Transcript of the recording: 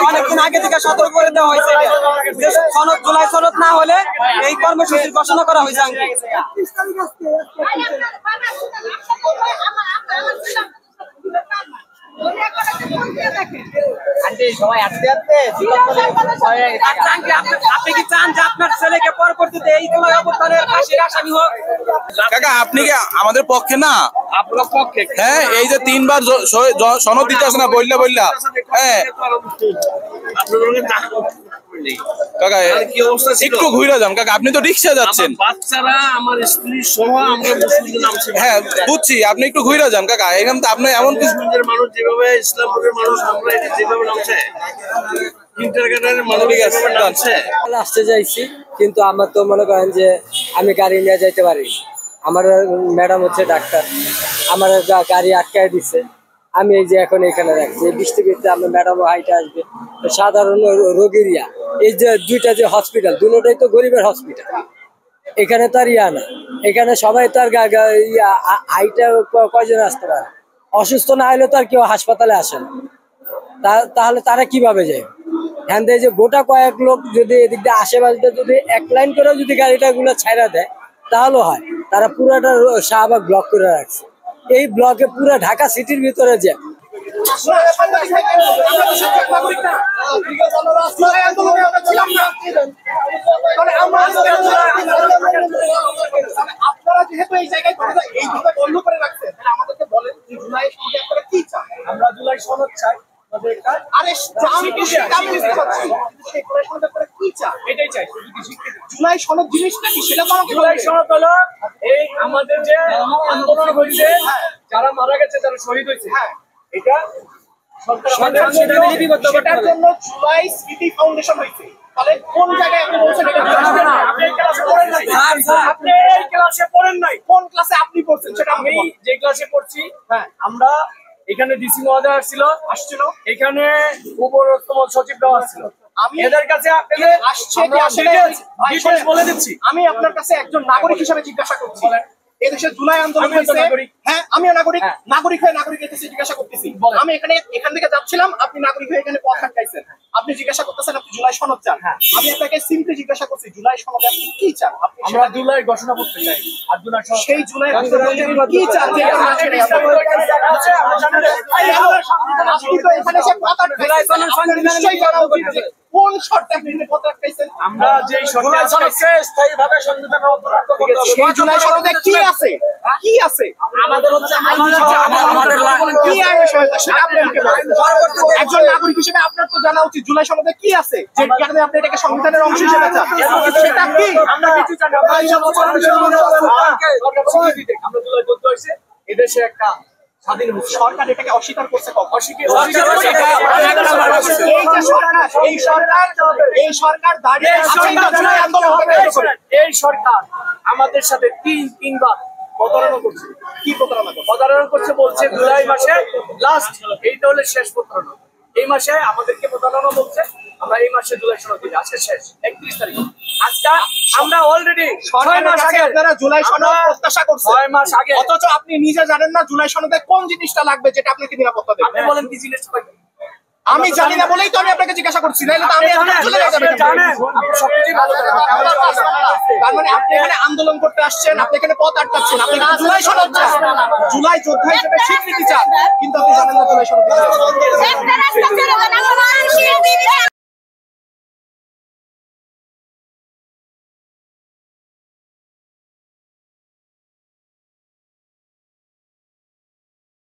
অনেকদিন আগে থেকে সতর্ক করে দেওয়া হয়েছে যে সনদ জুলাই সনদ না হলে এই কর্মসূচির ঘোষণা করা হয়েছে। আপনি কি চান যে আপনার ছেলেকে পরবর্তীতে এই জুলাই অভ্যুত্থানের ফাঁসির আসামি হোক? কাকা আপনি কি আমাদের পক্ষে না? আপনার পক্ষে? হ্যাঁ, এই যে 3 বার সনদ দিতে আছে না বললা হ্যাঁ কাকা একটু ঘুরে যান কাকা, আপনি তো রিক্সা যাচ্ছেন। বাচ্চারা আমার স্ত্রী সহ আমরা মুসলিমদের নামছি। হ্যাঁ বুঝছি, আপনি একটু ঘুরে যান কাকা, এখানে তো আপনি এমন কিছু মানুষ যেভাবে ইসলামপুরের মানুষ আমরা যেভাবে নামছে আসতে চাইছি, কিন্তু আমার তো মনে করেন যে আমি গাড়ি নিয়ে যাইতে পারি। আমার ম্যাডাম হচ্ছে ডাক্তার, আমার গাড়ি আটকায় দিচ্ছে। আমি এই যে এখন এখানে রাখছি, বৃষ্টি বৃষ্টি আমার ম্যাডামও হাইটে আসবে। সাধারণ রোগীরা এই যে দুইটা যে হসপিটাল, দুটোটাই তো গরিবের হসপিটাল। এখানে তো আর না, এখানে সবাই তো আর হাইটে কয়জন আসতে পারে। অসুস্থ না হলে তো আর কেউ হাসপাতালে আসে না। তাহলে তারা কিভাবে যায়? হ্যাঁ, যে গোটা কয়েক লোক যদি এদিক দিয়ে আশেপাশে যদি এক লাইন করে যদি গাড়িটা গুলো ছাইড়া দেয় তাহলে হয়। তারা পুরাটা শাহবাগ ব্লক করে রাখছে। এই ব্লকে পুরো ঢাকা সিটির ভিতরে যে আপনারা যেহেতু এই জায়গায় এইভাবে বন্ধ করে রাখছেন, তাহলে আমাদেরকে বলেন যে জুলাই সনদে আপনারা কি চান? আমরা জুলাই সনদ চাই। জুলাই সনদ জিনিসটা কি সেটা তো জুলাই সনদ হলো এই আমাদের যে আন্দোলন হয়েছে, যারা মারা গেছে, যারা শহীদ হয়েছে, এটা সেটার জন্য জুলাই স্মৃতি ফাউন্ডেশন হয়েছে। তাহলে কোন জায়গায় আপনি বলছেন এটা? আপনি এই ক্লাসে পড়েন নাই। আপনি এই ক্লাসে পড়েন নাই। কোন ক্লাসে আপনি পড়ছেন সেটা আমি যে ক্লাসে পড়ছি, আমরা এখানে ডিসি মহোদয় আসছিল, এখানে উপরতম সচিবরাও আসছিল। আমি এদের কাছে বলে দিচ্ছি, আমি আপনার কাছে একজন নাগরিক হিসেবে জিজ্ঞাসা করছি। এদেশে জুলাই আন্দোলন হয়েছে, হ্যাঁ আমিও নাগরিক, নাগরিক হয়ে নাগরিক এদেশে জিজ্ঞাসা করতেছি। আমি এখান থেকে যাচ্ছিলাম, আপনি নাগরিক হয়ে এখানে পথ আটকাইছেন, আপনি জিজ্ঞাসা করতেছেন আপনি জুলাই সনদ চান। আমি আপনাকে সিম্পলি জিজ্ঞাসা করছি জুলাই সনদে আপনি কি চান? আমরা জুলাই ঘোষণা করতে চাই। আর জুলাই সেই জুলাই কি চান? আপনি তো এখানে এসে পথ আটকাইছেন, নিশ্চয়ই জানা উচিত যে কোন শর্তে আপনি পথ আটকাইছেন। আমরা যে জুলাই সনদকে স্থায়ীভাবে সংবিধানের অন্তর্ভুক্ত করতে হবে। সেই জুলাই সনদে কি আছে? কি আছে? আমাদের হচ্ছে কি আইন সেটা আপনি আমাকে বলেন। একজন নাগরিক হিসেবে আপনার তো জানা উচিত জুলাই সনদে কি আছে, যে কারণে আপনি এটাকে সংবিধানের অংশ হিসেবে চান। সেটা কি? আমরা কিছু জানি না। আমরা জুলাই যুদ্ধ হয়েছে, এদেশে একটা স্বাধীন সরকার এটাকে অস্বীকার করছে কখন? এই সরকার দাঁড়িয়ে এই সরকার আমাদের সাথে তিনবার প্রতারণা করছে। কি প্রতারণা? প্রতারণা করছে বলছে জুলাই মাসে লাস্ট, এইটা হলে শেষ প্রতারণা। এই মাসে আমাদেরকে প্রতারণা বলছে, আমরা এই মাসে জুলাই সনদ দিই, আজকে শেষ 31 তারিখ। আজকে আমরা অলরেডি 6 মাস আগে আপনারা জুলাই সনদ প্রত্যাশা করছেন, 6 মাস আগে, অথচ আপনি নিজে জানেন না জুলাই সনদে কোন জিনিসটা লাগবে যেটা আপনাকে নিরাপত্তা দেবে। আপনি বলেন কি জিনিস লাগবে? আমি জানি না বলেই তো আমি আপনাকে জিজ্ঞাসা করছি, নাইলে তো আমি চলে যাব। তার মানে আপনি এখানে আন্দোলন করতে আসছেন, আপনি এখানে পথ আটকাচ্ছেন, আপনি জুলাই সনদ চান, জুলাই যোদ্ধা হিসেবে স্বীকৃতি চান, কিন্তু আপনি জানেন না জুলাই সনদ